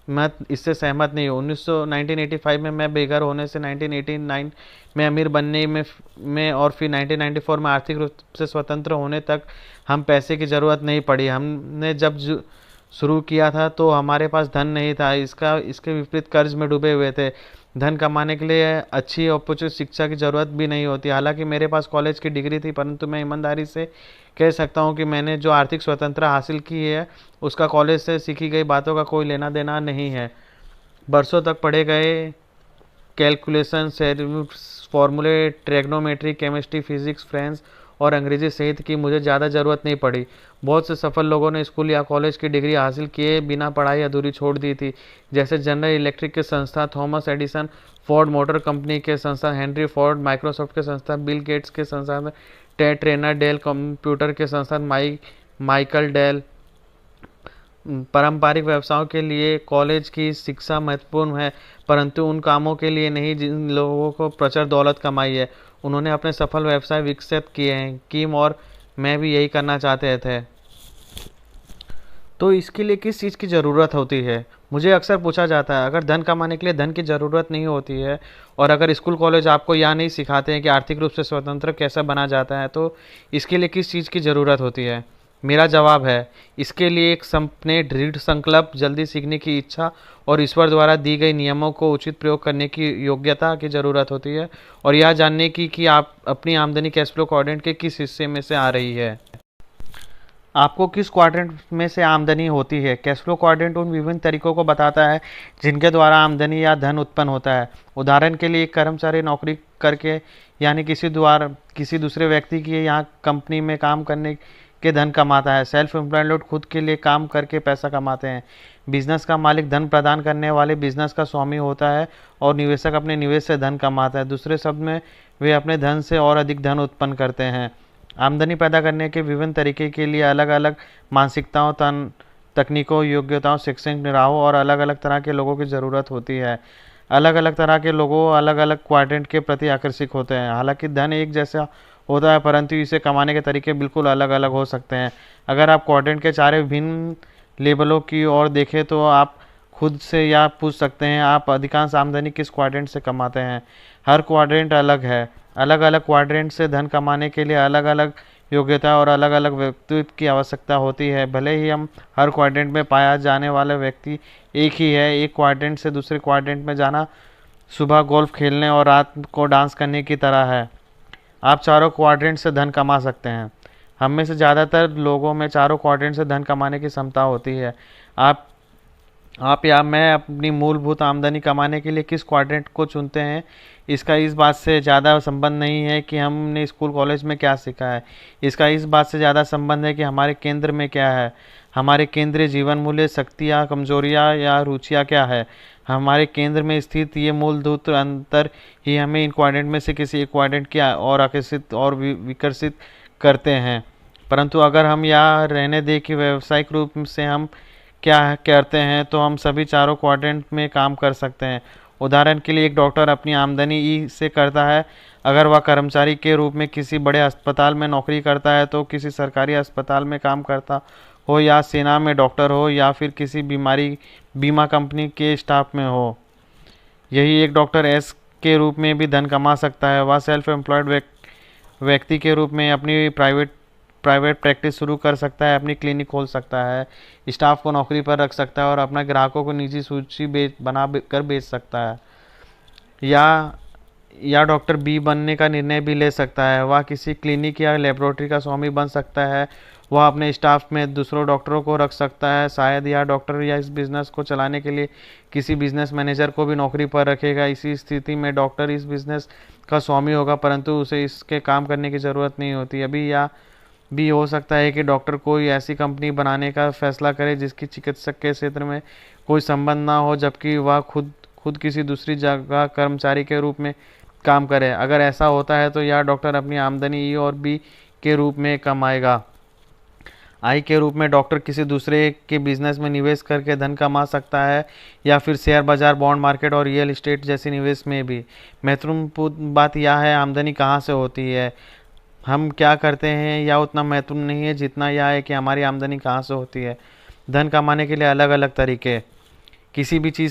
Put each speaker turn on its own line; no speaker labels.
मैं इससे सहमत नहीं हूँ। 1985 में मैं बेघर होने से 1989 में अमीर बनने में और फिर 1994 में आर्थिक रूप से स्वतंत्र होने तक हम पैसे की ज़रूरत नहीं पड़ी। हमने जब शुरू किया था तो हमारे पास धन नहीं था, इसके विपरीत कर्ज में डूबे हुए थे। धन कमाने के लिए अच्छी औपचारिक शिक्षा की ज़रूरत भी नहीं होती। हालांकि मेरे पास कॉलेज की डिग्री थी, परंतु मैं ईमानदारी से कह सकता हूँ कि मैंने जो आर्थिक स्वतंत्रता हासिल की है उसका कॉलेज से सीखी गई बातों का कोई लेना देना नहीं है। बरसों तक पढ़े गए कैलकुलेशन, फॉर्मूले, ट्रिग्नोमेट्री, केमिस्ट्री, फिजिक्स, फ्रेंच और अंग्रेजी सहित की मुझे ज़्यादा ज़रूरत नहीं पड़ी। बहुत से सफल लोगों ने स्कूल या कॉलेज की डिग्री हासिल किए बिना पढ़ाई अधूरी छोड़ दी थी, जैसे जनरल इलेक्ट्रिक के संस्था Thomas Edison, Ford motor company के संस्था हेनरी फोर्ड, माइक्रोसॉफ्ट के संस्था बिल गेट्स के संस्था टेड ट्रेनर, डेल कंप्यूटर के संस्था माइकल डेल। पारंपरिक व्यवसायों के लिए कॉलेज की शिक्षा महत्वपूर्ण है, परंतु उन कामों के लिए नहीं जिन लोगों को प्रचुर दौलत कमाई है। उन्होंने अपने सफल व्यवसाय विकसित किए हैं। किम और मैं भी यही करना चाहते थे। तो इसके लिए किस चीज़ की ज़रूरत होती है? मुझे अक्सर पूछा जाता है, अगर धन कमाने के लिए धन की ज़रूरत नहीं होती है और अगर स्कूल कॉलेज आपको यह नहीं सिखाते हैं कि आर्थिक रूप से स्वतंत्र कैसे बना जाता है, तो इसके लिए किस चीज़ की ज़रूरत होती है? मेरा जवाब है, इसके लिए एक सपने, दृढ़ संकल्प, जल्दी सीखने की इच्छा और ईश्वर द्वारा दी गई नियमों को उचित प्रयोग करने की योग्यता की ज़रूरत होती है, और यह जानने की कि आप अपनी आमदनी कैश फ्लो क्वाड्रेंट के किस हिस्से में से आ रही है। आपको किस क्वाड्रेंट में से आमदनी होती है? कैश फ्लो क्वाड्रेंट उन विभिन्न तरीकों को बताता है जिनके द्वारा आमदनी या धन उत्पन्न होता है। उदाहरण के लिए, एक कर्मचारी नौकरी करके यानी किसी दूसरे व्यक्ति की यहाँ कंपनी में काम करने के धन कमाता है। सेल्फ एम्प्लॉयड लोग खुद के लिए काम करके पैसा कमाते हैं। बिजनेस का मालिक धन प्रदान करने वाले बिजनेस का स्वामी होता है और निवेशक अपने निवेश से धन कमाता है। दूसरे शब्द में, वे अपने धन से और अधिक धन उत्पन्न करते हैं। आमदनी पैदा करने के विभिन्न तरीके के लिए अलग अलग मानसिकताओं, तकनीकों, योग्यताओं, शैक्षणिक निराहों और अलग अलग तरह के लोगों की ज़रूरत होती है। अलग अलग तरह के लोगों अलग अलग क्वाड्रेंट के प्रति आकर्षित होते हैं। हालांकि धन एक जैसा होता है, परंतु इसे कमाने के तरीके बिल्कुल अलग अलग हो सकते हैं। अगर आप क्वाड्रेंट के चार विभिन्न लेबलों की ओर देखें तो आप खुद से यह पूछ सकते हैं, आप अधिकांश आमदनी किस क्वाड्रेंट से कमाते हैं? हर क्वाड्रेंट अलग है। अलग अलग क्वाड्रेंट से धन कमाने के लिए अलग अलग योग्यता और अलग अलग व्यक्तित्व की आवश्यकता होती है। भले ही हम हर क्वाड्रेंट में पाया जाने वाला व्यक्ति एक ही है, एक क्वाड्रेंट से दूसरे क्वाड्रेंट में जाना सुबह गोल्फ खेलने और रात को डांस करने की तरह है। आप चारों क्वाड्रेंट से धन कमा सकते हैं। हम में से ज़्यादातर लोगों में चारों क्वाड्रेंट से धन कमाने की क्षमता होती है। आप आप या मैं अपनी मूलभूत आमदनी कमाने के लिए किस क्वाड्रेंट को चुनते हैं, इसका इस बात से ज़्यादा संबंध नहीं है कि हमने स्कूल कॉलेज में क्या सीखा है। इसका इस बात से ज़्यादा संबंध है कि हमारे केंद्र में क्या है। हमारे केंद्रीय जीवन मूल्य, शक्तियाँ, कमजोरियाँ या रुचियाँ क्या है। हमारे केंद्र में स्थित ये मूलभूत अंतर ही हमें इन क्वाड्रेंट में से किसी एक क्वाड्रेंट की और आकर्षित और विकसित करते हैं। परंतु अगर हम यहाँ रहने दें कि व्यावसायिक रूप से हम क्या करते हैं, तो हम सभी चारों क्वाड्रेंट में काम कर सकते हैं। उदाहरण के लिए, एक डॉक्टर अपनी आमदनी ई से करता है। अगर वह कर्मचारी के रूप में किसी बड़े अस्पताल में नौकरी करता है, तो किसी सरकारी अस्पताल में काम करता हो या सेना में डॉक्टर हो या फिर किसी बीमा कंपनी के स्टाफ में हो। यही एक डॉक्टर एस के रूप में भी धन कमा सकता है। वह सेल्फ एम्प्लॉयड व्यक्ति के रूप में अपनी प्राइवेट प्रैक्टिस शुरू कर सकता है, अपनी क्लिनिक खोल सकता है, स्टाफ को नौकरी पर रख सकता है और अपने ग्राहकों को निजी सूची कर बेच सकता है। या डॉक्टर बी बनने का निर्णय भी ले सकता है। वह किसी क्लिनिक या लेबोरेटरी का स्वामी बन सकता है। वह अपने स्टाफ में दूसरों डॉक्टरों को रख सकता है। शायद यह डॉक्टर या इस बिज़नेस को चलाने के लिए किसी बिजनेस मैनेजर को भी नौकरी पर रखेगा। इसी स्थिति में डॉक्टर इस बिज़नेस का स्वामी होगा, परंतु उसे इसके काम करने की ज़रूरत नहीं होती। अभी या भी हो सकता है कि डॉक्टर कोई ऐसी कंपनी बनाने का फैसला करे जिसकी चिकित्सक के क्षेत्र में कोई संबंध ना हो, जबकि वह खुद किसी दूसरी जगह कर्मचारी के रूप में काम करे। अगर ऐसा होता है तो यह डॉक्टर अपनी आमदनी ई और बी के रूप में कमाएगा। आई के रूप में डॉक्टर किसी दूसरे के बिजनेस में निवेश करके धन कमा सकता है, या फिर शेयर बाजार, बॉन्ड मार्केट और रियल एस्टेट जैसे निवेश में भी। महत्वपूर्ण बात यह है, आमदनी कहाँ से होती है। हम क्या करते हैं या उतना महत्वपूर्ण नहीं है जितना यह है कि हमारी आमदनी कहाँ से होती है। धन कमाने के लिए अलग अलग तरीके। किसी भी चीज़